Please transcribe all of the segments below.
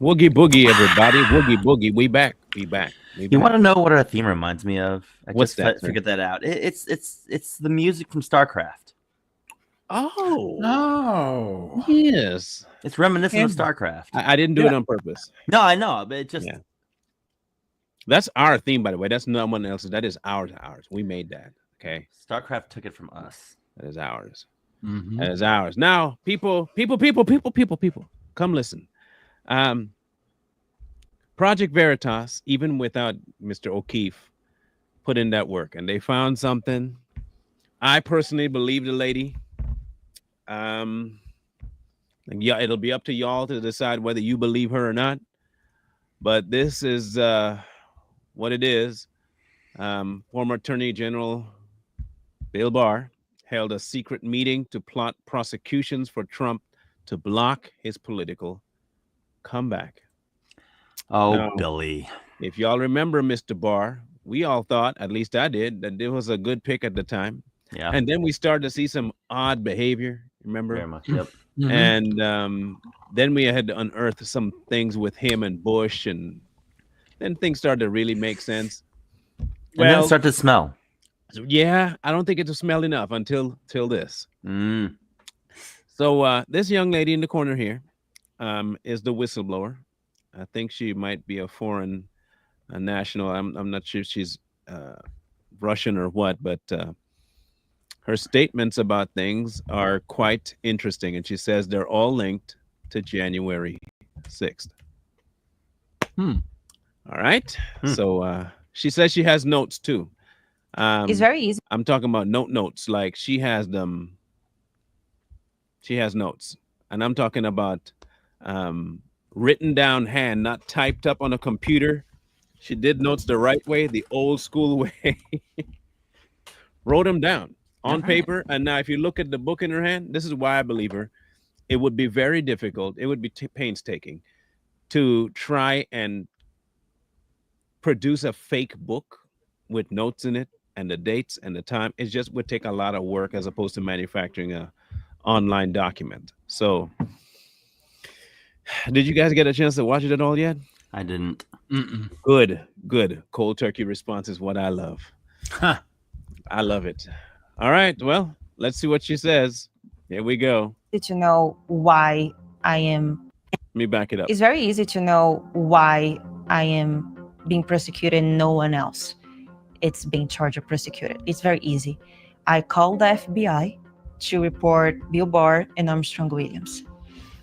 Woogie boogie, everybody. Woogie boogie. We back. We back. We You back. want to know what our theme reminds me of? I What's just that, sir? figured that out. It's the music from StarCraft. Oh, Oh, yes. It's reminiscent of And StarCraft. I didn't do Yeah. it on purpose. No, I know, but it just Yeah. That's our theme, by the way. That's no one else's. That is ours. Ours. We made that. Okay. StarCraft took it from us. That is ours. Mhm. That is ours. Now, people, come listen. Project Veritas, even without Mr. O'Keefe, put in that work, and they found something. I personally believe the lady. And yeah, it'll be up to y'all to decide whether you believe her or not. But this is what it is. Former Attorney General Bill Barr held a secret meeting to plot prosecutions for Trump to block his political comeback. Oh, Now, Billy. if y'all remember Mr. Barr, we all thought, at least I did, that it was a good pick at the time. Yeah, And then we started to see some odd behavior, remember? very much. Yep. Mhm. And then we had to unearth some things with him and Bush, and then things started to really make sense. And then it Well, started to smell. yeah, I don't think it smelled enough until this. Mm. So this young lady in the corner here is the whistleblower. I think she might be a foreign national. I'm not sure if she's Russian or what, but her statements about things are quite interesting, and she says they're all linked to January 6th. Hmm. All right. Hmm. So she says she has notes too. It's very easy. I'm talking about notes, like she has them. She has notes, and I'm talking about written down hand, not typed up on a computer. She did notes the right way, the old school way. Wrote them down on paper. And now, if you look at the book in her hand, this is why I believe her. It would be very difficult. It would be painstaking to try and produce a fake book with notes in it and the dates and the time. It just would take a lot of work as opposed to manufacturing a online document. So, did you guys get a chance to watch it at all yet? I didn't. Mm-mm. Good. Cold turkey response is what I love. Huh. I love it. All right. Well, let's see what she says. Here we go. To know why I am. Let me back it up. It's very easy to know why I am being prosecuted and no one else. It's being charged or prosecuted. It's very easy. I called the FBI to report Bill Barr and Armstrong Williams.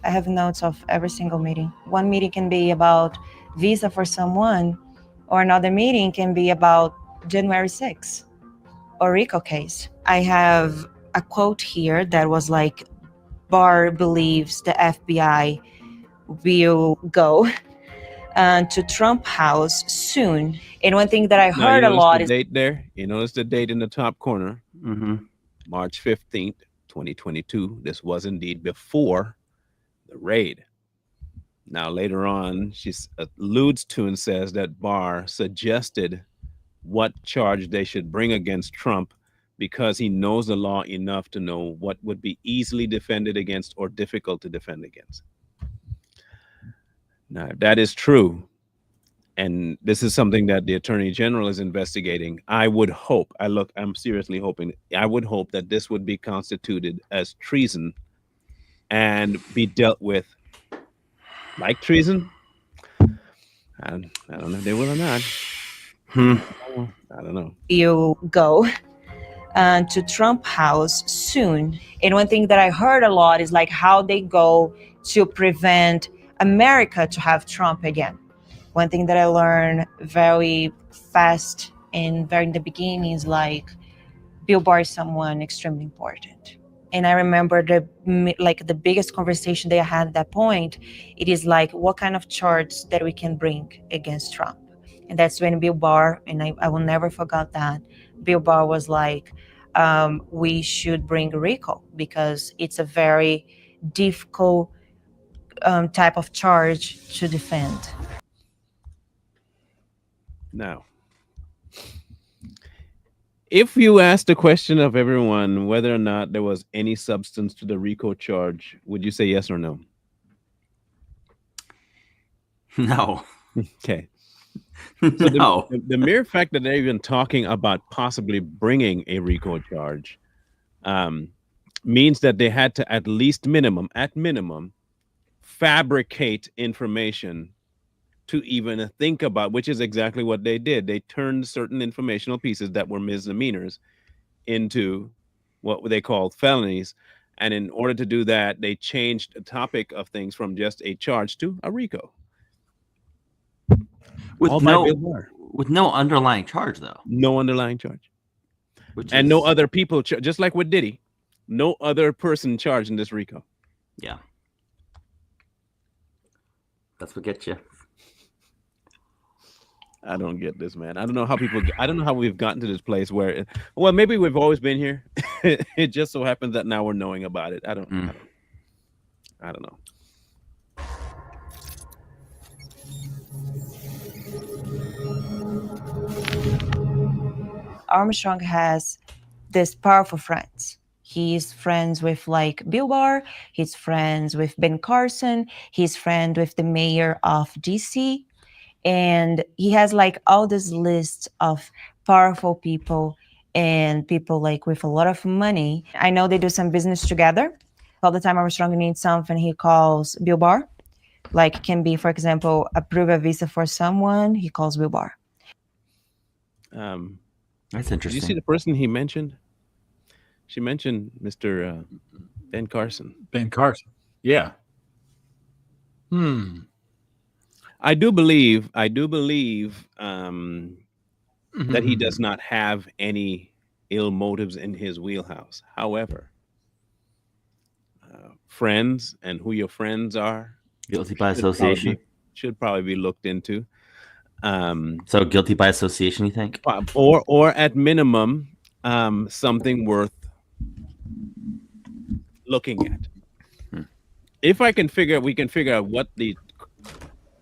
I have notes of every single meeting. One meeting can be about visa for someone, or another meeting can be about January 6th or RICO case. I have a quote here that was like, Barr believes the FBI will go to Trump House soon. And one thing that I Now, heard you a notice lot the is date there. You notice the date in the top corner, Mm-hmm. March 15th, 2022. This was indeed before the raid. Now, later on, she alludes to and says that Barr suggested what charge they should bring against Trump because he knows the law enough to know what would be easily defended against or difficult to defend against. Now, if that is true, and this is something that the Attorney General is investigating, I would hope, I'm seriously hoping, I would hope that this would be constituted as treason and be dealt with like treason. I don't know if they will or not. I don't know. you go to Trump House soon. And one thing that I heard a lot is like how they go to prevent America to have Trump again. One thing that I learned very fast and very in the beginning is like Bill Barr is someone extremely important. And I remember the biggest conversation they had at that point, it is like, what kind of charge that we can bring against Trump? And that's when Bill Barr, and I will never forget that, Bill Barr was like, we should bring RICO because it's a very difficult type of charge to defend. Now, if you asked the question of everyone whether or not there was any substance to the RICO charge, would you say yes or no? No. Okay. So No. the mere fact that they're even talking about possibly bringing a RICO charge means that they had to at minimum, fabricate information to even think about, which is exactly what they did. They turned certain informational pieces that were misdemeanors into what they called felonies. And in order to do that, they changed the topic of things from just a charge to a RICO. All by Bill Barr. With no underlying charge, though. No underlying charge. And no other people, just like with Diddy, no other person charged in this RICO. Yeah. That's what gets you. I don't get this, man. I don't know how we've gotten to this place where, well, maybe we've always been here. It just so happens that now we're knowing about it. I don't know. Armstrong has this powerful friends. He's friends with like Bill Barr. He's friends with Ben Carson. He's friend with the mayor of DC. And he has like all this list of powerful people and people like with a lot of money. I know they do some business together. All the time Armstrong needs something, he calls Bill Barr. Like can be, for example, approve a visa for someone, he calls Bill Barr. That's interesting. Did you see the person he mentioned? She mentioned Mr. Ben Carson. Ben Carson. Yeah. I do believe that he does not have any ill motives in his wheelhouse. However, friends and who your friends are, guilty by association, should probably be looked into. So guilty by association, you think? Or at minimum, something worth looking at. If we can figure out what the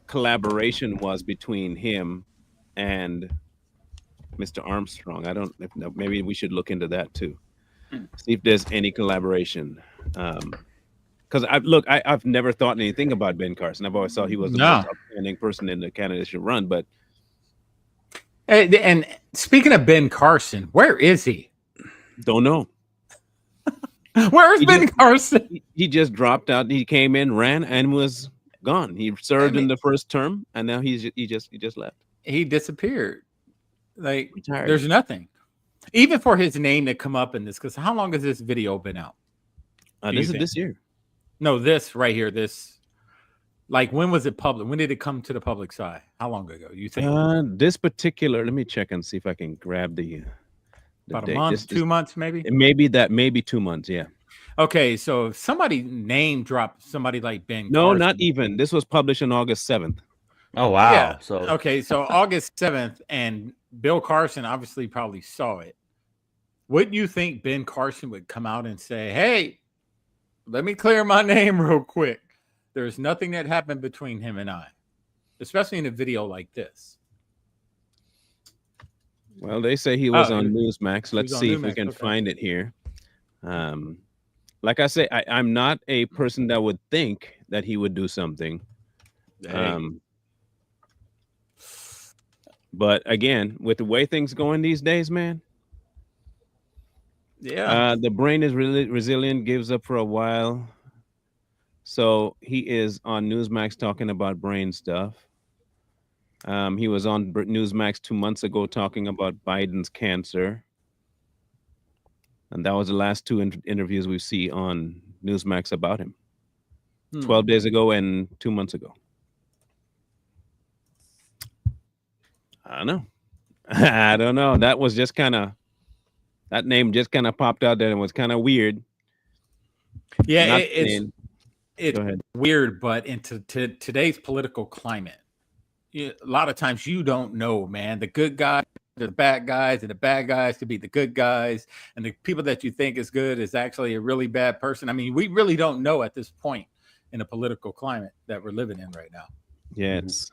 collaboration was between him and Mr. Armstrong. Maybe we should look into that too. See if there's any collaboration. Because I've never thought anything about Ben Carson. I've always thought he was the most outstanding person in the candidacy run. But and speaking of Ben Carson, where is he? Don't know. Where's Ben Carson? He just dropped out. He came in, ran, and was gone. He served in the first term, and now he just left. He disappeared. Like Retired. There's nothing, even for his name to come up in this. Because how long has this video been out? This is this year. No, this right here. This, like, when was it public? When did it come to the public side? How long ago? You think? This particular. Let me check and see if I can grab the about date. a month, 2 months, maybe. Maybe 2 months. Yeah. Okay, so if somebody name dropped somebody like Ben. No, Carson, not even. This was published on August 7th. Oh wow! Yeah. So okay, so August 7th, and Bill Carson obviously probably saw it. Wouldn't you think Ben Carson would come out and say, "Hey, let me clear my name real quick. There's nothing that happened between him and I," especially in a video like this. Well, they say he was on Newsmax. Let's see if we can find it here. Like I say, I'm not a person that would think that he would do something. But again, with the way things going these days, man. Yeah. The brain is really resilient, gives up for a while. So he is on Newsmax talking about brain stuff. He was on Newsmax 2 months ago talking about Biden's cancer. And that was the last two interviews we see on Newsmax about him. 12 days ago and 2 months ago. I don't know. I don't know. That was just that name just kind of popped out there and was kind of weird. Yeah, it's weird, but into today's political climate, a lot of times you don't know, man. The good guys, the bad guys, and the bad guys could be the good guys, and the people that you think is good is actually a really bad person. I mean, we really don't know at this point in the political climate that we're living in right now. Yeah, it's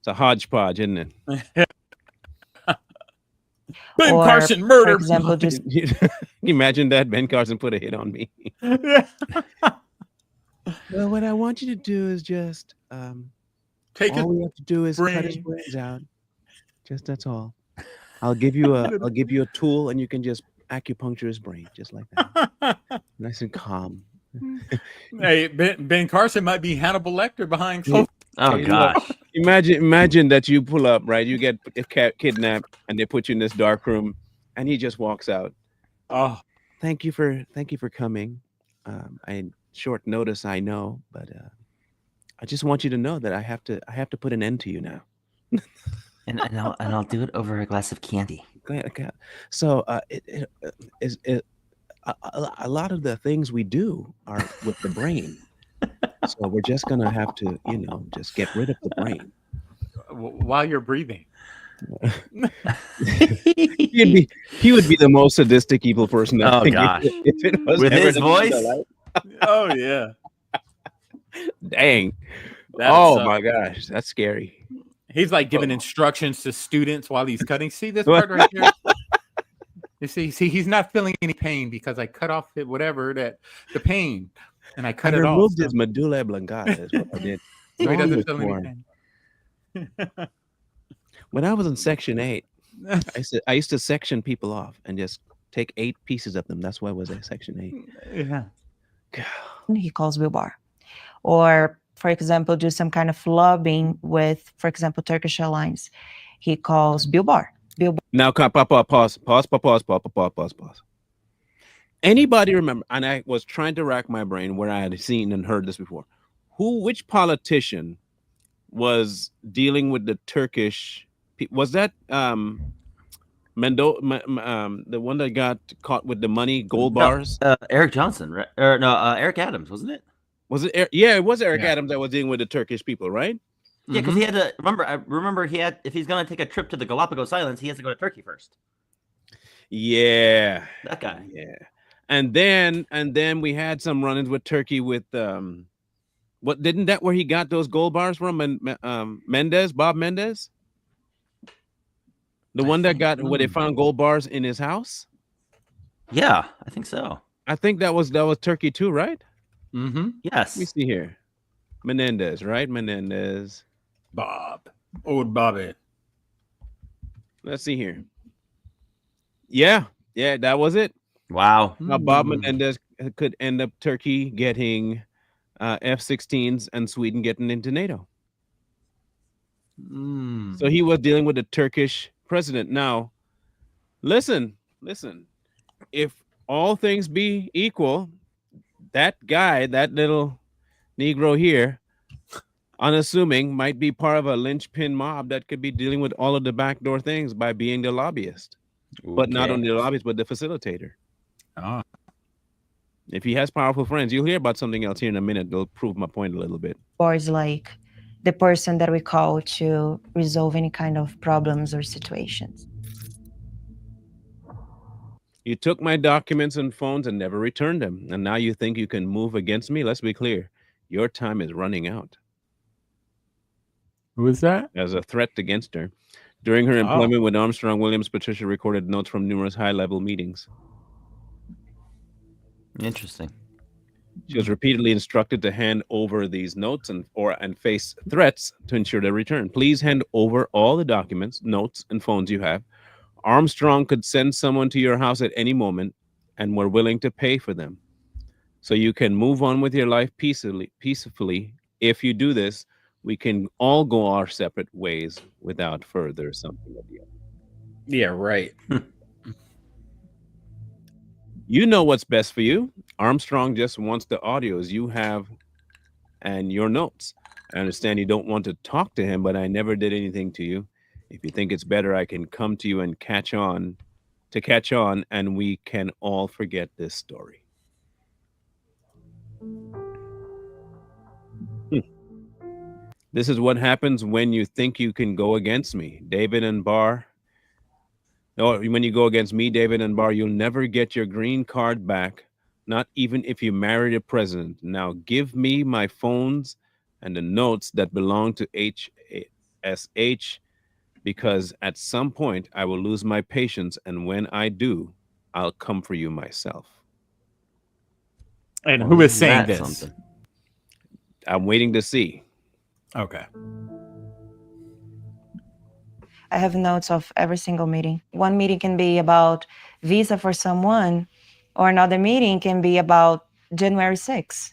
a hodgepodge, isn't it? Ben Carson murder. For example, just you imagine that Ben Carson put a hit on me. Well, what I want you to do is just All we have to do is cut his brains out. Just that's all. I'll give you a tool, and you can just acupuncture his brain, just like that. Nice and calm. Hey, Ben Carson might be Hannibal Lecter behind closed. Oh gosh! Imagine that you pull up, right? You get kidnapped, and they put you in this dark room, and he just walks out. Oh, thank you for coming. I short notice, I know, but I just want you to know that I have to put an end to you now. and I'll do it over a glass of candy. Okay. So a lot of the things we do are with the brain. So we're just gonna have to, just get rid of the brain while you're breathing. he would be the most sadistic evil person. Oh gosh! If it was with his voice. Oh yeah. Dang. My gosh, that's scary. He's like giving instructions to students while he's cutting. See this part right here? You see, he's not feeling any pain because I cut off the pain, and I cut it off. I removed his medulla oblongata is what I did. So he doesn't feel any pain. When I was in Section 8, I used to section people off and just take 8 pieces of them. That's why I was at Section 8. Yeah. He calls Bill Barr. Or, for example, do some kind of lobbying with, for example, Turkish Airlines. He calls Bill Barr. Now, pause. Anybody remember, and I was trying to rack my brain where I had seen and heard this before. Which politician was dealing with the Turkish? Was that the one that got caught with the money, gold bars? Eric Johnson, right? Or no, Eric Adams, wasn't it? Was it? Yeah, it was Eric Adams that was dealing with the Turkish people, right? Yeah, because he had to remember he had, if he's going to take a trip to the Galapagos Islands, he has to go to Turkey first. Yeah, that guy. Yeah, and then we had some run-ins with Turkey with what didn't that where he got those gold bars from? Bob Mendez, the one that got where they found gold bars in his house. Yeah, I think so. I think that was Turkey too, right? Mm-hmm. Yes. Let me see here. Menendez, right? Menendez. Bob. Old Bobby. Let's see here. Yeah, that was it. Wow. Now Bob Menendez could end up Turkey getting F-16s and Sweden getting into NATO. So he was dealing with the Turkish president. Now, listen. If all things be equal, that guy, that little Negro here, unassuming, might be part of a linchpin mob that could be dealing with all of the backdoor things by being the lobbyist. Okay. But not only the lobbyist, but the facilitator. Ah. If he has powerful friends, you'll hear about something else here in a minute. They'll prove my point a little bit. Or is like the person that we call to resolve any kind of problems or situations. You took my documents and phones and never returned them. And now you think you can move against me? Let's be clear. Your time is running out. Who is that? As a threat against her. During her employment with Armstrong Williams, Patricia recorded notes from numerous high-level meetings. Interesting. She was repeatedly instructed to hand over these notes and face threats to ensure their return. Please hand over all the documents, notes, and phones you have. Armstrong could send someone to your house at any moment, and we're willing to pay for them. So you can move on with your life peacefully. If you do this, we can all go our separate ways without further something of the other. Yeah, right. You know what's best for you. Armstrong just wants the audios you have and your notes. I understand you don't want to talk to him, but I never did anything to you. If you think it's better, I can come to you and catch on, and we can all forget this story. This is what happens when you think you can go against me, David and Barr. No, when you go against me, David and Barr, you'll never get your green card back, not even if you marry the president. Now give me my phones and the notes that belong to HSH, because at some point I will lose my patience, and when I do, I'll come for you myself. And who is saying this? I'm waiting to see. Okay. I have notes of every single meeting. One meeting can be about visa for someone, or another meeting can be about January 6th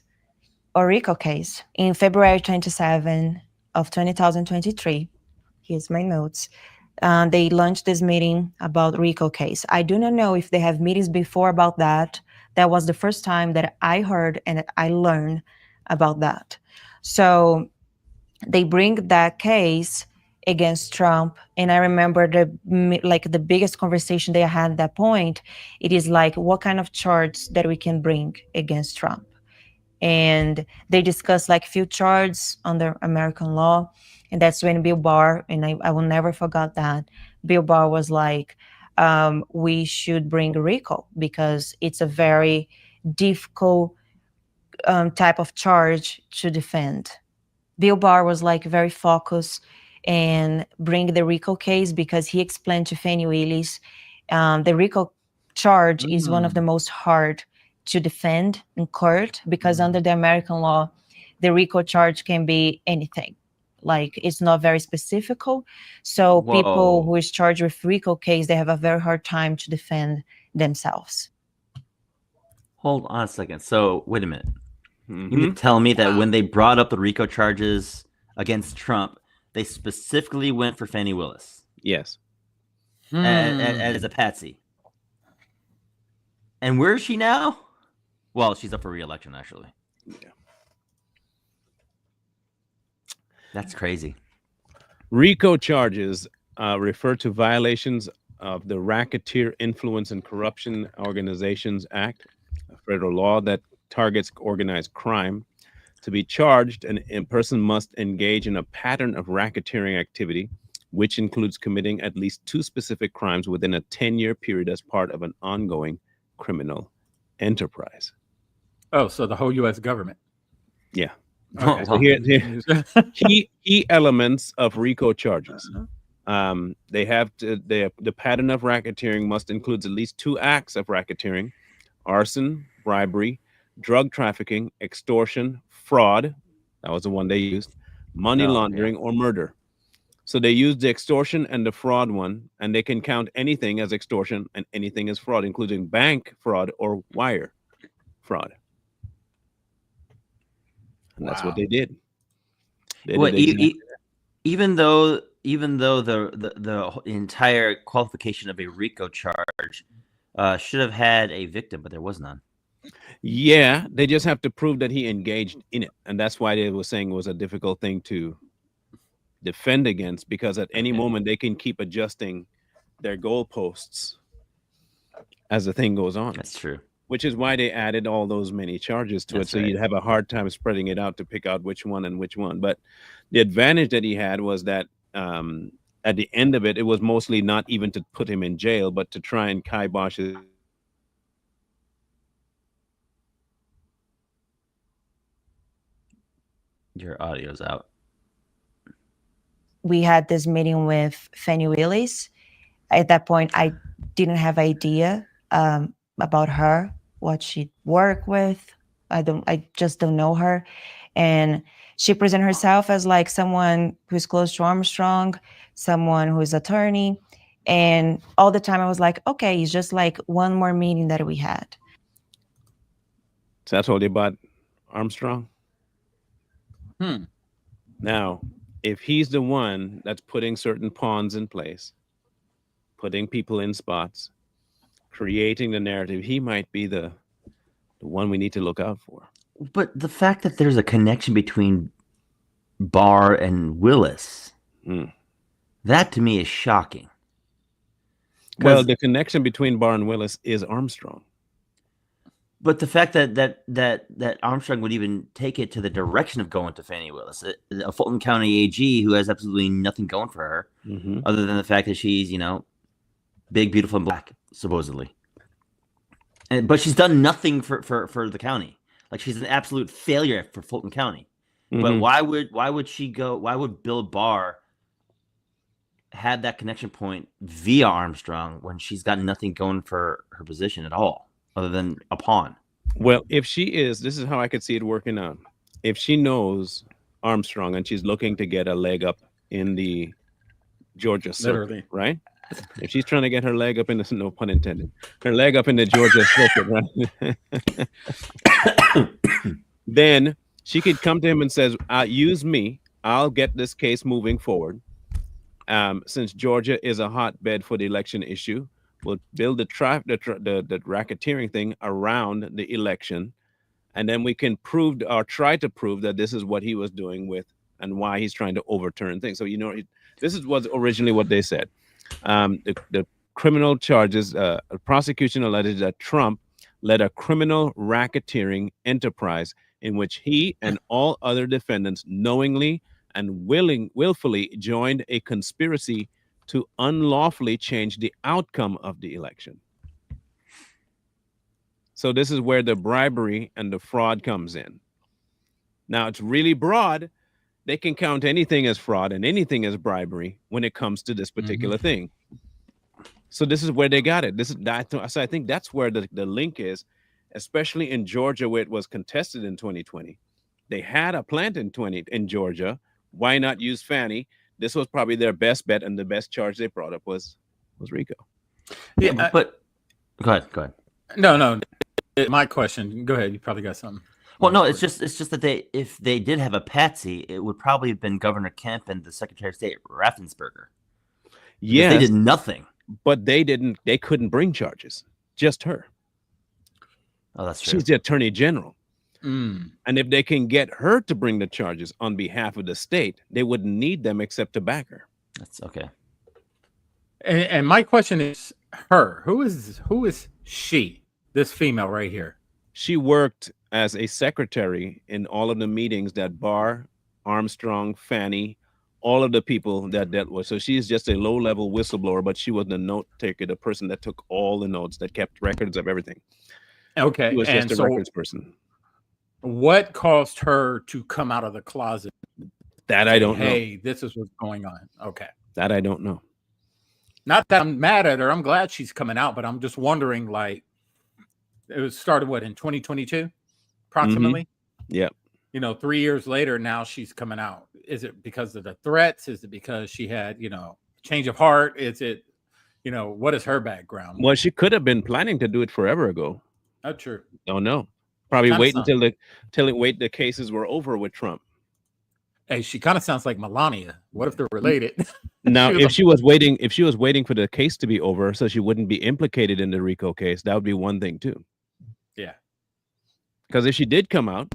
or RICO case. In February 27 of 2023, here's my notes. They launched this meeting about RICO case. I do not know if they have meetings before about that. That was the first time that I heard and I learned about that. So they bring that case against Trump. And I remember the biggest conversation they had at that point, it is like, what kind of charge that we can bring against Trump? And they discussed like few charges under American law. And that's when Bill Barr, and I will never forget that, Bill Barr was like, we should bring RICO because it's a very difficult type of charge to defend. Bill Barr was like very focused and bring the RICO case because he explained to Fanny Willis, the RICO charge is one of the most hard to defend in court because under the American law, the RICO charge can be anything. Like it's not very specific. So people who is charged with RICO case, they have a very hard time to defend themselves. Hold on a second. So wait a minute. You can tell me that when they brought up the RICO charges against Trump, they specifically went for Fanny Willis. Yes. As a patsy. And where is she now? Well, she's up for re-election, actually. Yeah. That's crazy. RICO charges refer to violations of the Racketeer Influence and Corruption Organizations Act, a federal law that targets organized crime. To be charged, a person must engage in a pattern of racketeering activity, which includes committing at least 2 specific crimes within a 10-year period as part of an ongoing criminal enterprise. Oh, so the whole U.S. government. Yeah. Okay. So here key elements of RICO charges. The pattern of racketeering must include at least 2 acts of racketeering: arson, bribery, drug trafficking, extortion, fraud. That was the one they used. Money laundering or murder. So they used the extortion and the fraud one, and they can count anything as extortion and anything as fraud, including bank fraud or wire fraud. And that's what they did. Even though the entire qualification of a RICO charge should have had a victim, but there was none. Yeah, they just have to prove that he engaged in it, and that's why they were saying it was a difficult thing to defend against, because at any moment they can keep adjusting their goalposts as the thing goes on. That's true. Which is why they added all those many charges to it, so you'd have a hard time spreading it out to pick out which one and which one. But the advantage that he had was that at the end of it, it was mostly not even to put him in jail, but to try and kibosh his. Your audio's out. We had this meeting with Fanny Willis. At that point, I didn't have idea about her, what she worked with. I just don't know her. And she presented herself as like someone who's close to Armstrong, someone who's attorney. And all the time I was like, okay, it's just like one more meeting that we had. So I told you about Armstrong. Now, if he's the one that's putting certain pawns in place, putting people in spots, creating the narrative, he might be the one we need to look out for. But the fact that there's a connection between Barr and Willis, that to me is shocking. Well, the connection between Barr and Willis is Armstrong. But the fact that Armstrong would even take it to the direction of going to Fanny Willis, a Fulton County AG who has absolutely nothing going for her, other than the fact that she's, big, beautiful, and black, supposedly. But she's done nothing for the county. Like, she's an absolute failure for Fulton County. But why would she go? Why would Bill Barr have that connection point via Armstrong when she's got nothing going for her position at all, other than a pawn? Well, if she is, this is how I could see it working out. If she knows Armstrong and she's looking to get a leg up in the Georgia circuit, right? If she's trying to get her leg up in the, no pun intended, her leg up in the Georgia circuit, right? Then she could come to him and says, use me. I'll get this case moving forward. Since Georgia is a hotbed for the election issue, we'll build the racketeering thing around the election. And then we can prove or try to prove that this is what he was doing with and why he's trying to overturn things. So, this is was originally what they said. The criminal charges, prosecution alleged that Trump led a criminal racketeering enterprise in which he and all other defendants knowingly and willfully joined a conspiracy to unlawfully change the outcome of the election. So this is where the bribery and the fraud comes in. Now, it's really broad. They can count anything as fraud and anything as bribery when it comes to this particular thing. So this is where they got it. So I think that's where the link is, especially in Georgia, where it was contested in 2020. They had a plant in Georgia. Why not use Fanny? This was probably their best bet, and the best charge they brought up was RICO. Yeah, but go ahead. No. My question. Go ahead. You probably got something. Well, no, it's just that if they did have a patsy, it would probably have been Governor Kemp and the Secretary of State Raffensperger. Yes, they did nothing. But they couldn't bring charges. Just her. Oh, that's true. She's the Attorney General. And if they can get her to bring the charges on behalf of the state, they wouldn't need them except to back her. That's okay. And my question is her. Who is she? This female right here. She worked as a secretary in all of the meetings that Barr, Armstrong, Fanny, all of the people that dealt with. So she's just a low-level whistleblower, but she was the note taker, the person that took all the notes, that kept records of everything. Okay. She was just a records person. What caused her to come out of the closet? That I don't know. Hey, this is what's going on. Okay. That I don't know. Not that I'm mad at her. I'm glad she's coming out, but I'm just wondering, like, it was started in 2022, approximately? Yeah. 3 years later, now she's coming out. Is it because of the threats? Is it because she had, change of heart? Is it, what is her background? Well, she could have been planning to do it forever ago. Oh, true. Don't know. Probably wait until the cases were over with Trump. Hey, she kind of sounds like Melania. What if they're related? Now, if she was waiting for the case to be over so she wouldn't be implicated in the RICO case, that would be one thing too. Yeah. Because if she did come out,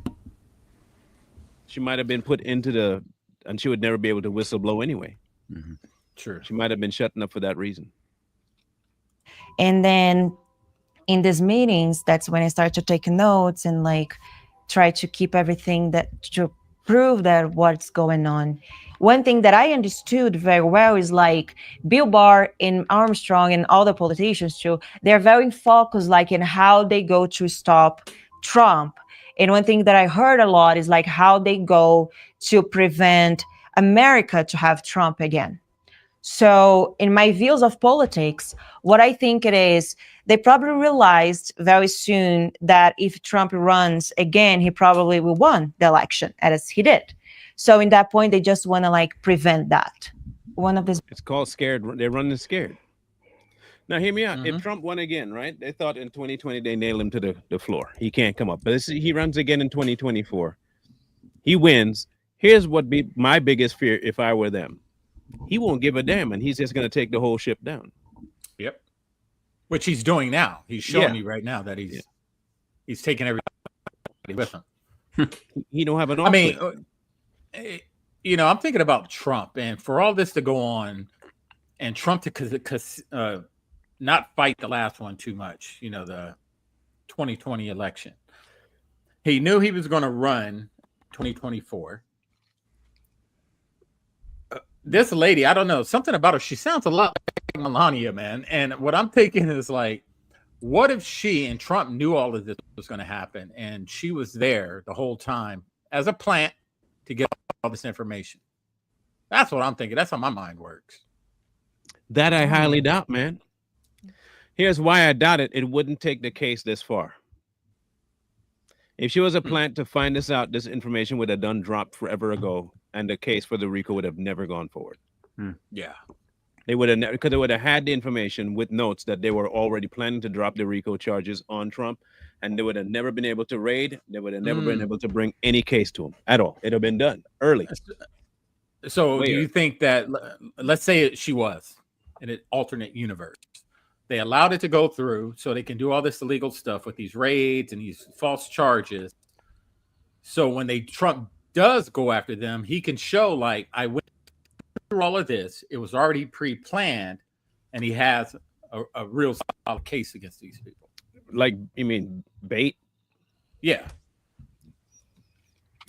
she might have been put into and she would never be able to whistleblow anyway. Mm-hmm. Sure. She might have been shutting up for that reason. And then in these meetings, that's when I start to take notes and try to keep everything to prove that what's going on. One thing that I understood very well is Bill Barr and Armstrong and all the politicians too, they're very focused in how they go to stop Trump. And one thing that I heard a lot is how they go to prevent America to have Trump again. So in my views of politics, what I think it is, they probably realized very soon that if Trump runs again, he probably will win the election as he did. So in that point, they just want to prevent that. It's called scared. They're running scared. Now, hear me out. If Trump won again, right? They thought in 2020 they nailed him to the floor. He can't come up. But he runs again in 2024. He wins. Here's what be my biggest fear if I were them. He won't give a damn, and he's just going to take the whole ship down. Yep. Which he's doing now. He's showing you right now that he's taking everybody with him. He don't have an option. I'm thinking about Trump, and for all this to go on, and Trump to not fight the last one too much, the 2020 election. He knew he was going to run 2024. This lady, I don't know, something about her. She sounds a lot like Melania, man. And what I'm thinking is what if she and Trump knew all of this was going to happen, and she was there the whole time as a plant to get all this information? That's what I'm thinking. That's how my mind works. That I highly doubt, man. Here's why I doubt it. It wouldn't take the case this far. If she was a plant to find this out, this information would have done dropped forever ago, and the case for the RICO would have never gone forward. Yeah. They would have, because they would have had the information with notes that they were already planning to drop the RICO charges on Trump, and they would have never been able to raid. They would have never been able to bring any case to him at all. It'd have been done early. So do you think that, let's say she was in an alternate universe, they allowed it to go through so they can do all this illegal stuff with these raids and these false charges. So when Trump does go after them, he can show, like, I went through all of this. It was already pre-planned, and he has a real solid case against these people. Like, you mean bait? Yeah.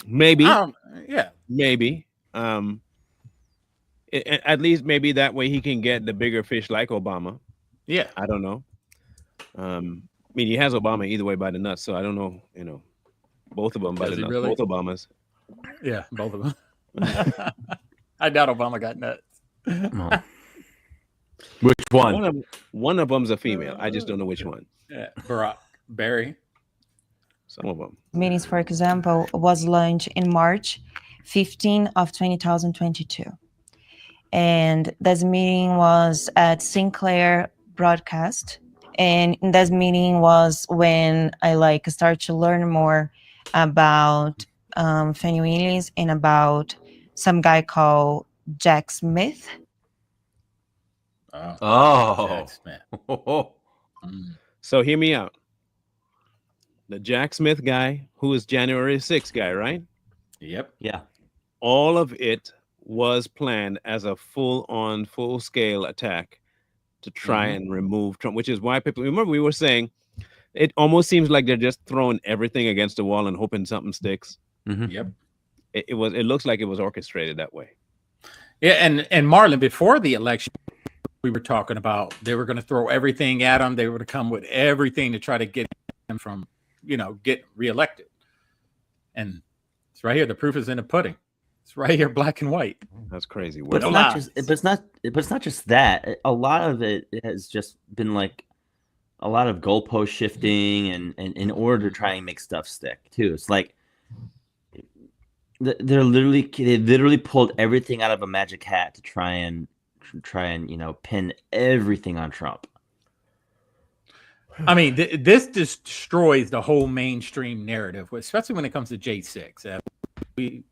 Maybe. Yeah. Maybe. At least maybe that way he can get the bigger fish like Obama. Yeah. I don't know. I mean, he has Obama either way by the nuts, so I don't know, both of them by the nuts. Really? Both Obamas. Yeah, both of them. I doubt Obama got nuts. No. Which one? One of them's a female. I just don't know which one. Yeah, Barack, Barry. Some of them. Meetings, for example, was launched in March 15 of 2022. And this meeting was at Sinclair Broadcast. And in this meeting was when I started to learn more about Fanny Willis and about some guy called Jack Smith. Oh. Jack Smith. So hear me out. The Jack Smith guy, who is January 6th guy, right? Yep. Yeah. All of it was planned as a full-on, full-scale attack to try and remove Trump, which is why people, remember we were saying, it almost seems like they're just throwing everything against the wall and hoping something sticks. Yep. It looks like it was orchestrated that way. Yeah, and Marlon, before the election, we were talking about they were going to throw everything at him. They were going to come with everything to try to get him from, get reelected. And it's right here. The proof is in the pudding. It's right here, black and white. That's crazy. But it's not just that. A lot of it has just been like a lot of goalpost shifting and in order to try and make stuff stick too. It's like they literally pulled everything out of a magic hat to try and pin everything on Trump. I mean, this destroys the whole mainstream narrative, especially when it comes to J6. We've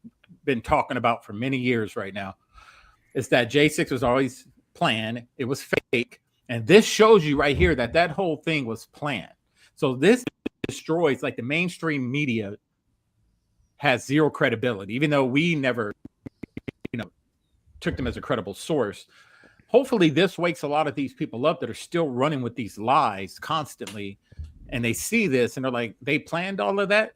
been talking about for many years right now, is that J6 was always planned. It was fake. And this shows you right here that whole thing was planned. So this destroys, like, the mainstream media has zero credibility, even though we never, took them as a credible source. Hopefully this wakes a lot of these people up that are still running with these lies constantly. And they see this and they're like, they planned all of that.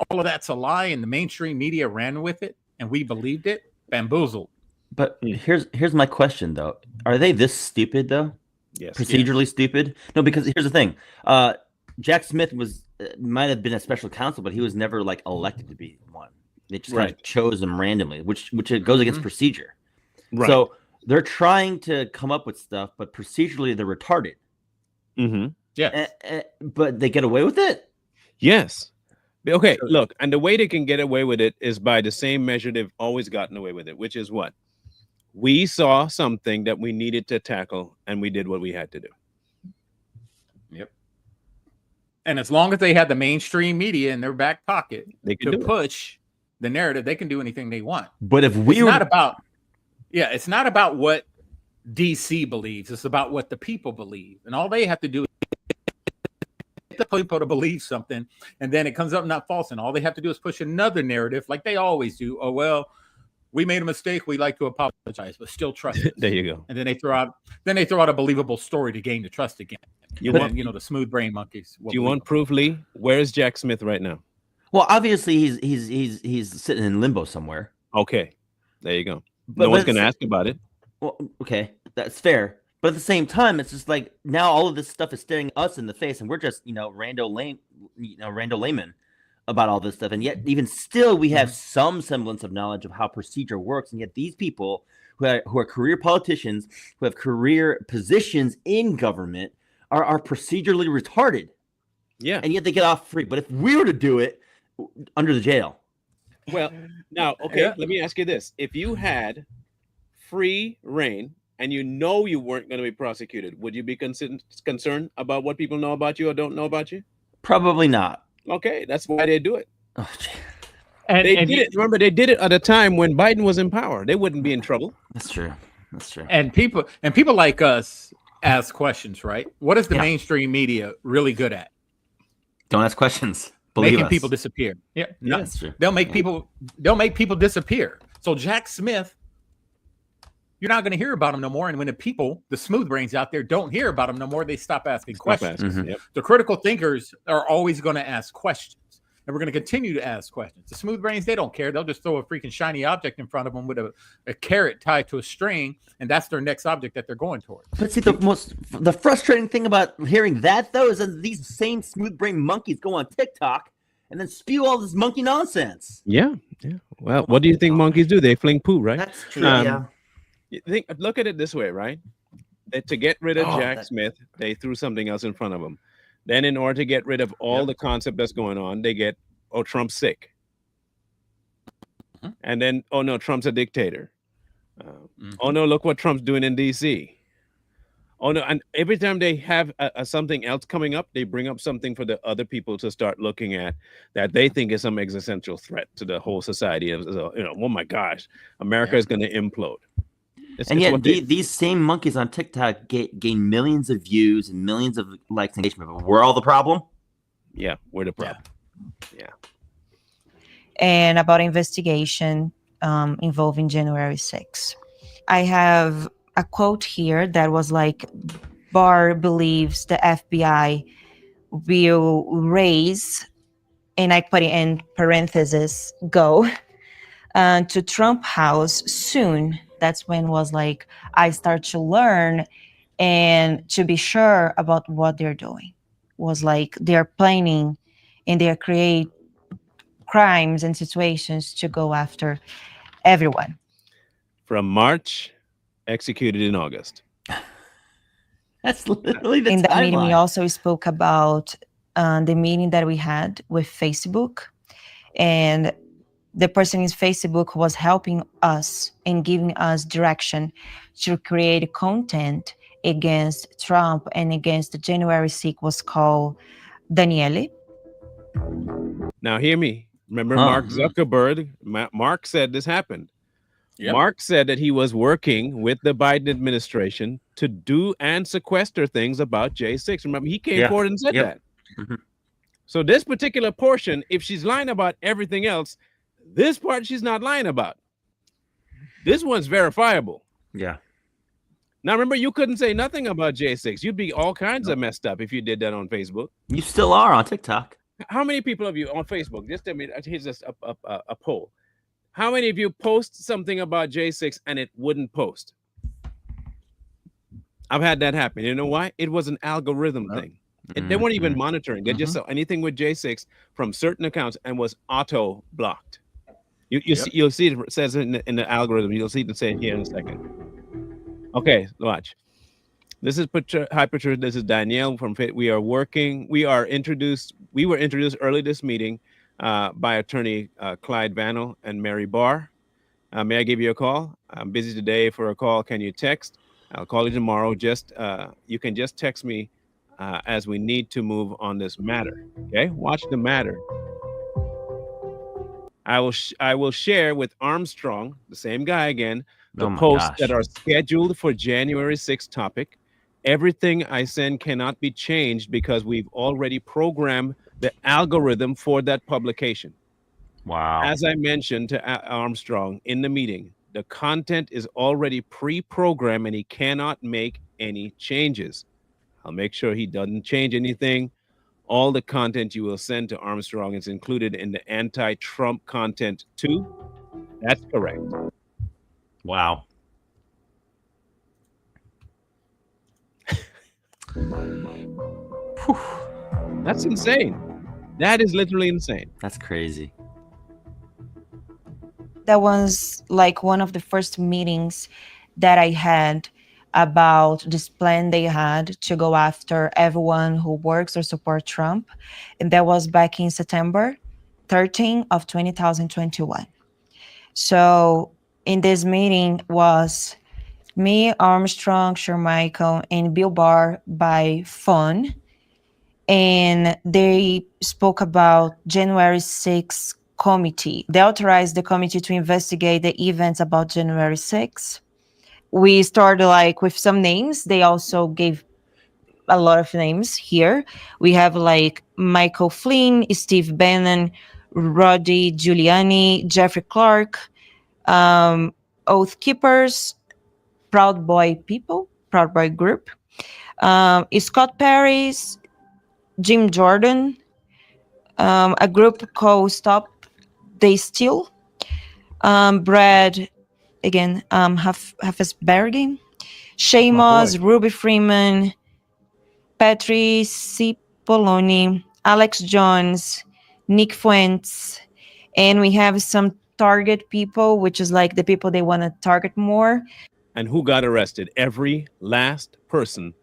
All of that's a lie. And the mainstream media ran with it and we believed it. Bamboozled. But here's my question though. Are they this stupid though? Yes. Procedurally stupid? No, because here's the thing. Jack Smith might have been a special counsel, but he was never elected to be one. They just kind of chose him randomly, which it goes against procedure. Right. So they're trying to come up with stuff, but procedurally they're retarded. Yeah. But they get away with it? Yes. Okay, look, and the way they can get away with it is by the same measure they've always gotten away with it, which is what? We saw something that we needed to tackle, and we did what we had to do. Yep. And as long as they had the mainstream media in their back pocket to push the narrative, they can do anything they want. But if we it's not about what DC believes. It's about what the people believe. And all they have to do is get the people to believe something, and then it comes up not false. And all they have to do is push another narrative like they always do. Oh, well, we made a mistake. We'd like to apologize, but still trust us. There you go. And then they throw out a believable story to gain the trust again. The smooth brain monkeys. Do you want proof, Lee? Where's Jack Smith right now? Well, obviously he's sitting in limbo somewhere. Okay, there you go. No one's going to ask about it. Well, okay, that's fair. But at the same time, it's just like now all of this stuff is staring us in the face, and we're just rando laymen about all this stuff. And yet, even still, we have some semblance of knowledge of how procedure works. And yet, these people who are career politicians, who have career positions in government, are procedurally retarded. Yeah, and yet they get off free. But if we were to do it under the jail. Well, now, okay, let me ask you this. If you had free reign and you know you weren't going to be prosecuted, would you be concerned about what people know about you or don't know about you? Probably not. Okay, that's why they do it. Oh, and they did it. Remember, they did it at a time when Biden was in power. They wouldn't be in trouble. That's true. That's true. And people like us ask questions, right? What is the mainstream media really good at? Don't ask questions. Believe Making us. people disappear. Yeah, that's true. They'll make people disappear. So Jack Smith, you're not going to hear about him no more. And when the smooth brains out there don't hear about him no more, they stop asking questions. Mm-hmm. Yep. The critical thinkers are always going to ask questions. And we're going to continue to ask questions. The smooth brains, they don't care. They'll just throw a freaking shiny object in front of them with a carrot tied to a string, and that's their next object that they're going towards. But see, the frustrating thing about hearing that, though, is that these same smooth brain monkeys go on TikTok and then spew all this monkey nonsense. Yeah. Well, what do you think monkeys do? They fling poo, right? That's true. Yeah. Look at it this way, right? That to get rid of Jack Smith, they threw something else in front of him. Then, in order to get rid of all the concept that's going on, they get, Trump's sick. And then, no, Trump's a dictator. Oh, no, look what Trump's doing in D.C. Oh, no, and every time they have something else coming up, they bring up something for the other people to start looking at that they think is some existential threat to the whole society. Oh, my gosh, America is going to implode. And yet these same monkeys on TikTok gain millions of views and millions of likes and engagement. But we're all the problem? Yeah, we're the problem. Yeah. And about investigation involving January 6th. I have a quote here that was like, Barr believes the FBI will raise, and I put it in parentheses, go to Trump House soon. That's when was like, I start to learn and to be sure about what they're doing. Was like they're planning and they're create crimes and situations to go after everyone. From March, executed in August. That's literally the in that meeting, we timeline. also spoke about the meeting that we had with Facebook, and the person in Facebook was helping us and giving us direction to create content against Trump and against the January 6th was called Daniele. Now hear me. Remember Mark Zuckerberg? Mark said this happened. Yep. Mark said that he was working with the Biden administration to do and sequester things about J6. Remember, he came forward and said that. Mm-hmm. So this particular portion, if she's lying about everything else, this part she's not lying about. This one's verifiable. Yeah. Now remember, you couldn't say nothing about J6. You'd be all kinds of messed up if you did that on Facebook. You still are on TikTok. How many people of you on Facebook? Just tell me. Here's just a poll. How many of you post something about J6 and it wouldn't post? I've had that happen. You know why? It was an algorithm thing. They weren't even monitoring. They just saw anything with J6 from certain accounts and was auto blocked. You'll see it says in the algorithm. You'll see it say here in a second. Okay, watch. This is Hypertruth. This is Danielle from Fit. We were introduced early this meeting by attorney Clyde Vannell and Mary Barr. May I give you a call? I'm busy today for a call. Can you text? I'll call you tomorrow. You can just text me as we need to move on this matter. Okay, watch the matter. I will share with Armstrong, the same guy again, the posts that are scheduled for January 6th topic. Everything I send cannot be changed because we've already programmed the algorithm for that publication. Wow. As I mentioned to Armstrong in the meeting, the content is already pre-programmed and he cannot make any changes. I'll make sure he doesn't change anything. All the content you will send to Armstrong is included in the anti-Trump content too. That's correct. Wow. That's insane. That is literally insane. That's crazy. That was like one of the first meetings that I had about this plan they had to go after everyone who works or support Trump. And that was back in September 13 of 2021. So in this meeting was Me, Armstrong, Shermichael, and Bill Barr by phone. And they spoke about January 6th committee. They authorized the committee to investigate the events about January 6th. We started like with some names. They also gave a lot of names here. We have like Michael Flynn, Steve Bannon, Rudy Giuliani, Jeffrey Clark, Oath Keepers, Proud Boy People, Proud Boy Group, Scott Paris, Jim Jordan, a group called Stop They Steal, Brad, again, Hafesbergen, Shamos, Ruby Freeman, Patrice Cipollone, Alex Jones, Nick Fuentes, and we have some target people, which is like the people they want to target more. And who got arrested? Every last person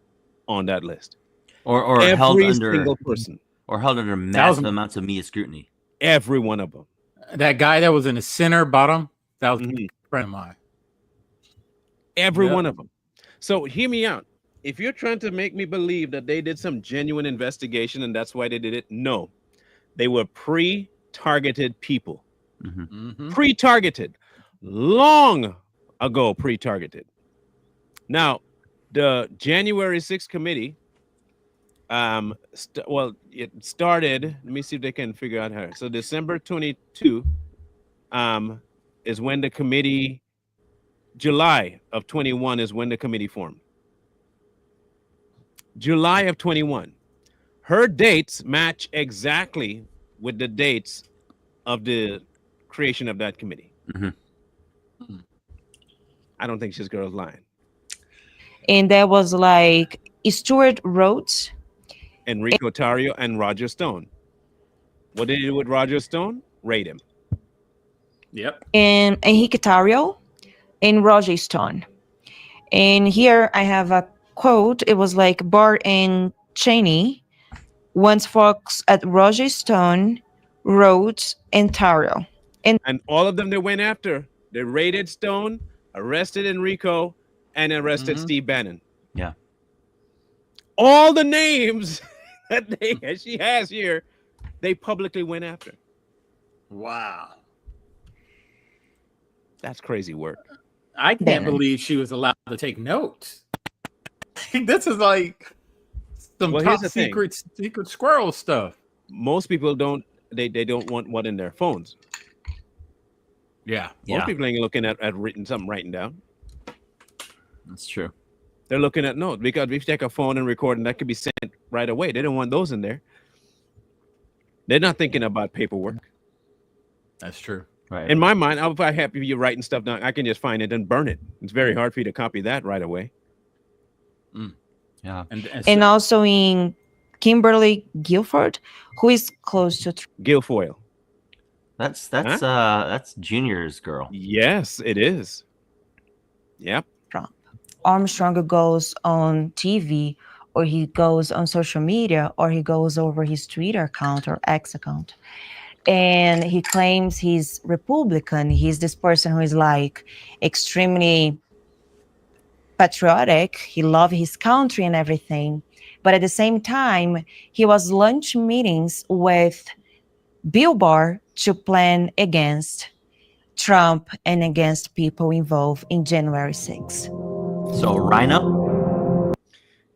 on that list. Or every held under single person. Or held under massive amounts of media scrutiny. Every one of them. That guy that was in the center bottom, that was a friend of mine. Every one of them. So hear me out. If you're trying to make me believe that they did some genuine investigation and that's why they did it, no. They were pre-targeted people. Pre-targeted. Long ago, pre-targeted. Now, the January 6th committee, it started, let me see if they can figure out how. So December 22 is when the committee, July of 21 is when the committee formed. July of 21. Her dates match exactly with the dates of the creation of that committee. I don't think this girl's lying. And there was like Stuart Rhodes, Enrico Tarrio, and Roger Stone. What did they do with Roger Stone? Raid him. Yep. And Enrique Tarrio and Roger Stone. And here I have a quote. It was like Barr and Cheney once folks at Roger Stone, Rhodes, and Tarrio. And all of them they went after. They raided Stone, arrested Enrico, and arrested Steve Bannon. Yeah. All the names that she has here, they publicly went after. Wow. That's crazy work. I can't believe she was allowed to take notes. This is like some top secret squirrel stuff. Most people don't. They don't want what in their phones. Yeah. Most people ain't looking at writing down. That's true. They're looking at notes because if you take a phone and record, and that could be sent right away. They don't want those in there. They're not thinking about paperwork. That's true. Right. In my mind, if I'm happy you're writing stuff down, I can just find it and burn it. It's very hard for you to copy that right away. Yeah. And also in Kimberly Guilford, who is close to Guilfoyle. That's Junior's girl. Yes, it is. Yep. Trump. Armstrong goes on TV, or he goes on social media, or he goes over his Twitter account or X account, and he claims he's Republican. He's this person who is like extremely patriotic. He loves his country and everything. But at the same time, he was lunch meetings with Bill Barr to plan against Trump and against people involved in January 6th. So, Rhino?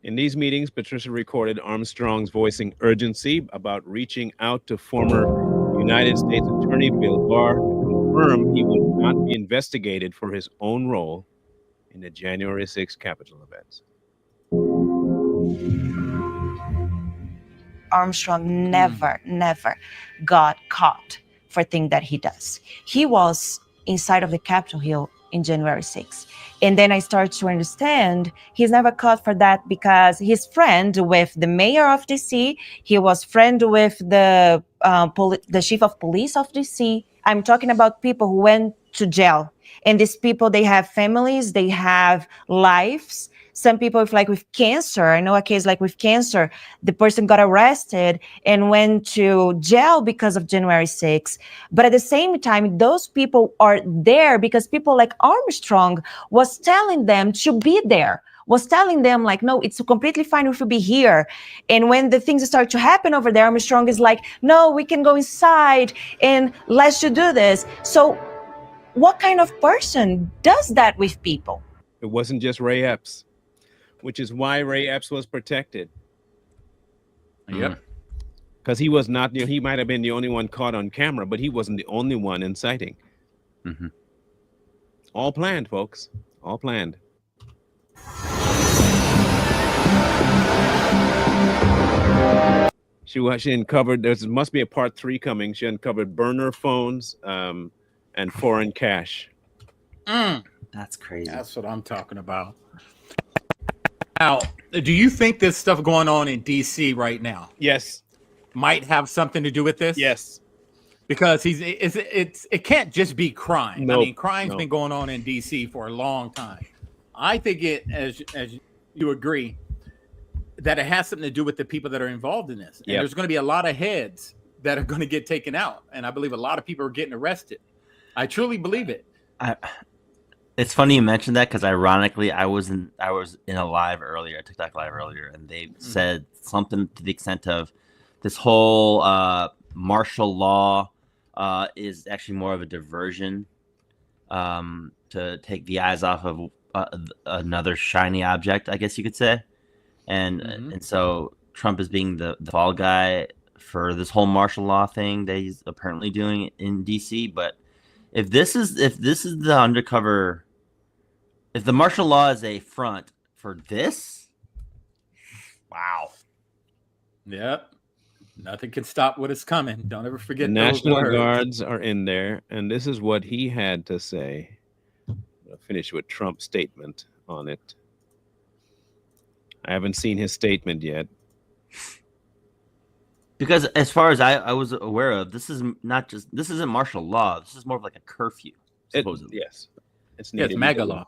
In these meetings, Patricia recorded Armstrong's voicing urgency about reaching out to former United States Attorney Bill Barr to confirm he would not be investigated for his own role in the January 6th Capitol events. Armstrong never got caught for things that he does. He was inside of the Capitol Hill in January 6th. And then I started to understand he's never caught for that because he's friend with the mayor of DC. He was friend with the chief of police of DC. I'm talking about people who went to jail. And these people, they have families, they have lives. some people with cancer. I know a case with cancer. The person got arrested and went to jail because of January 6th. But at the same time, those people are there because people like Armstrong was telling them to be there, was telling them no, it's completely fine if you be here. And when the things start to happen over there, Armstrong is no, we can go inside and let's you do this. So what kind of person does that with people? It wasn't just Ray Epps, which is why Ray Epps was protected. Yep. Because he was not, he might have been the only one caught on camera, but he wasn't the only one inciting. Mm-hmm. All planned, folks. All planned. She uncovered, there must be a part 3 coming. She uncovered burner phones and foreign cash. That's crazy. That's what I'm talking about. Now, do you think this stuff going on in DC right now? Yes. Might have something to do with this? Yes. Because it can't just be crime. Nope. I mean, crime's been going on in DC for a long time. I think as you agree, that it has something to do with the people that are involved in this. And there's going to be a lot of heads that are going to get taken out. And I believe a lot of people are getting arrested. I truly believe it. It's funny you mentioned that because ironically, I was in a live earlier, a TikTok live earlier, and they said something to the extent of this whole martial law is actually more of a diversion to take the eyes off of another shiny object, I guess you could say. And so Trump is being the fall guy for this whole martial law thing that he's apparently doing in DC. But if this is the undercover, if the martial law is a front for this, wow. Yep. Nothing can stop what is coming. Don't ever forget. The National Guards are in there, and this is what he had to say. I'll finish with Trump's statement on it. I haven't seen his statement yet. Because as far as I was aware of, this isn't martial law. This is more of like a curfew, supposedly. Yes. It's MAGA law.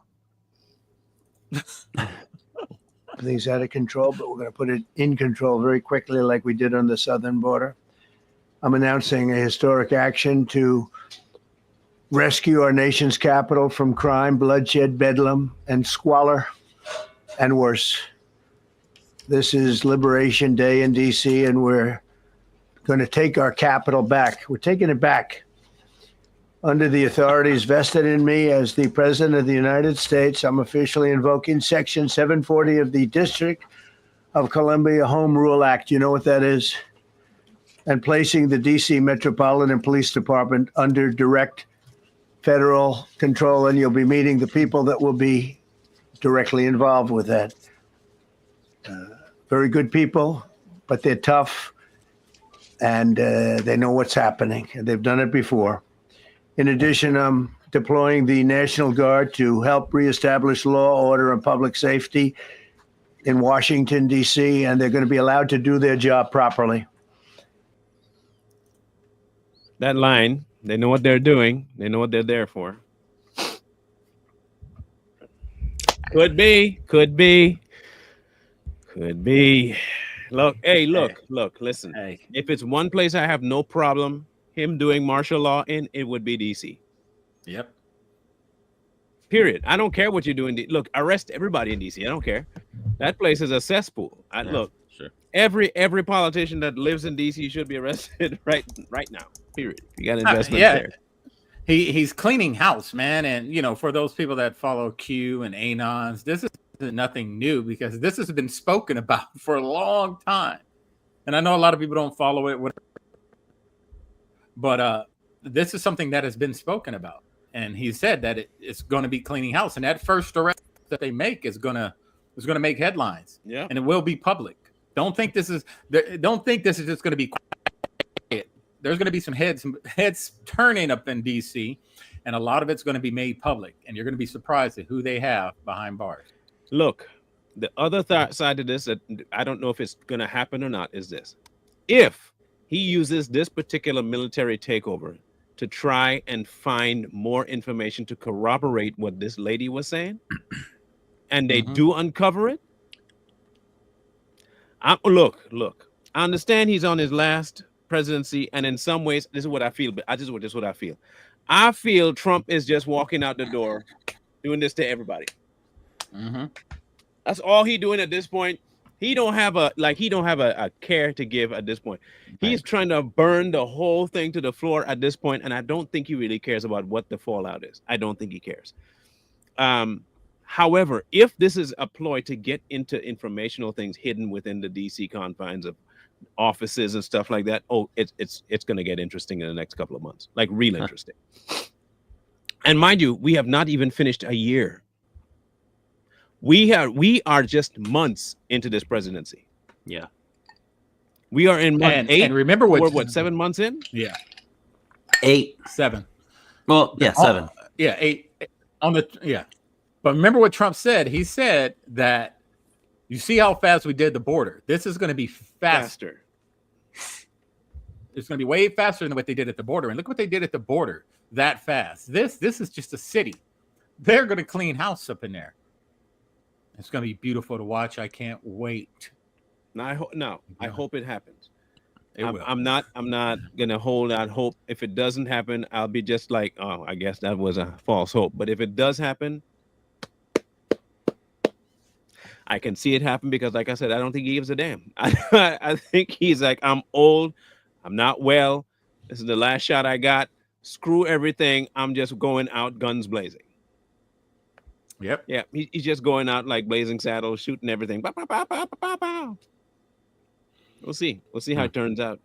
Everything's out of control, but we're going to put it in control very quickly like we did on the southern border. I'm announcing a historic action to rescue our nation's capital from crime, bloodshed, bedlam, and squalor, and worse. This is Liberation Day in D.C., and we're going to take our capital back. We're taking it back. Under the authorities vested in me as the President of the United States, I'm officially invoking Section 740 of the District of Columbia Home Rule Act. You know what that is? And placing the D.C. Metropolitan Police Department under direct federal control, and you'll be meeting the people that will be directly involved with that. Very good people, but they're tough, and they know what's happening, and they've done it before. In addition, I'm deploying the National Guard to help reestablish law, order, and public safety in Washington, D.C., and they're going to be allowed to do their job properly. That line, they know what they're doing. They know what they're there for. Could be. Look, listen. Hey. If it's one place I have no problem him doing martial law in, it would be DC. Yep. Period. I don't care what you do in look, arrest everybody in DC. I don't care. That place is a cesspool. Look, sure. Every politician that lives in DC should be arrested right now. Period. You got investment there. He's cleaning house, man. And for those people that follow Q and Anons, this is nothing new because this has been spoken about for a long time. And I know a lot of people don't follow it, but this is something that has been spoken about. And he said that it's going to be cleaning house, and that first arrest that they make is going to make headlines. Yeah, and it will be public. Don't think this is just going to be quiet. There's going to be some heads turning up in DC, and a lot of it's going to be made public, and you're going to be surprised at who they have behind bars. Look, the other side of this that I don't know if it's going to happen or not is this: if he uses this particular military takeover to try and find more information to corroborate what this lady was saying, and they do uncover it, look, I understand he's on his last presidency, and in some ways, this is what I feel. But this is what I feel. I feel Trump is just walking out the door, doing this to everybody. That's all he's doing at this point. He don't have a care to give at this point. He's trying to burn the whole thing to the floor at this point, and I don't think he really cares about what the fallout is. I don't think he cares. However, if this is a ploy to get into informational things hidden within the DC confines of offices and stuff like that, it's going to get interesting in the next couple of months, like real interesting. And mind you, we have not even finished a year. We are just months into this presidency. Yeah, we are in month 8. And remember what 7 months in? Yeah, 8, 7. Well, yeah, 7. Yeah, 8 on the But remember what Trump said. He said that you see how fast we did the border. This is going to be faster. It's going to be way faster than what they did at the border. And look what they did at the border that fast. This is just a city. They're going to clean house up in there. It's going to be beautiful to watch. I can't wait. I hope it happens. I'm not going to hold out hope. If it doesn't happen, I'll be just like, oh, I guess that was a false hope. But if it does happen, I can see it happen because, like I said, I don't think he gives a damn. I think he's like, I'm old. I'm not well. This is the last shot I got. Screw everything. I'm just going out guns blazing. Yep. Yeah. He's just going out like blazing saddles, shooting everything. Bow, bow, bow, bow, bow, bow. We'll see. We'll see how it turns out.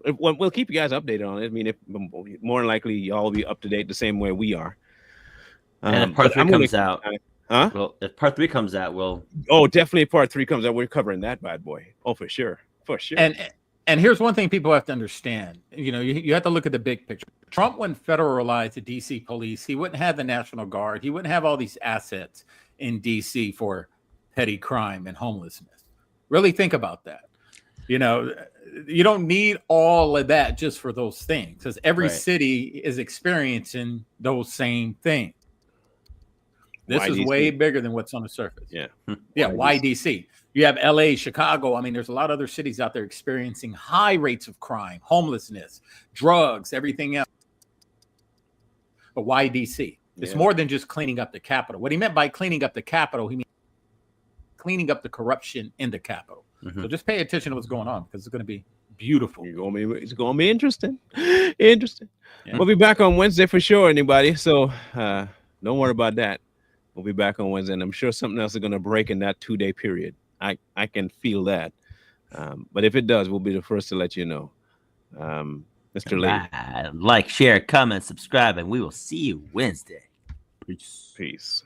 We'll keep you guys updated on it. I mean, if more than likely y'all will be up to date the same way we are. And if part 3 comes out, huh? Well, if part 3 comes out, we'll. Oh, definitely. If part 3 comes out, we're covering that bad boy. Oh, for sure. For sure. And here's one thing people have to understand. You know, you have to look at the big picture. Trump wouldn't federalize the DC police. He wouldn't have the National Guard. He wouldn't have all these assets in DC for petty crime and homelessness. Really think about that. You know, you don't need all of that just for those things, because every city is experiencing those same things. This is way bigger than what's on the surface. Yeah. Yeah. Why DC? You have LA, Chicago. I mean, there's a lot of other cities out there experiencing high rates of crime, homelessness, drugs, everything else. But why DC? It's more than just cleaning up the Capitol. What he meant by cleaning up the Capitol, he means cleaning up the corruption in the Capitol. So just pay attention to what's going on, because it's going to be beautiful. It's going to be interesting. Interesting. Yeah. We'll be back on Wednesday for sure, anybody. So don't worry about that. We'll be back on Wednesday, and I'm sure something else is going to break in that 2-day period. I can feel that. But if it does, we'll be the first to let you know. Mr. Lee. Like, share, comment, subscribe, and we will see you Wednesday. Peace.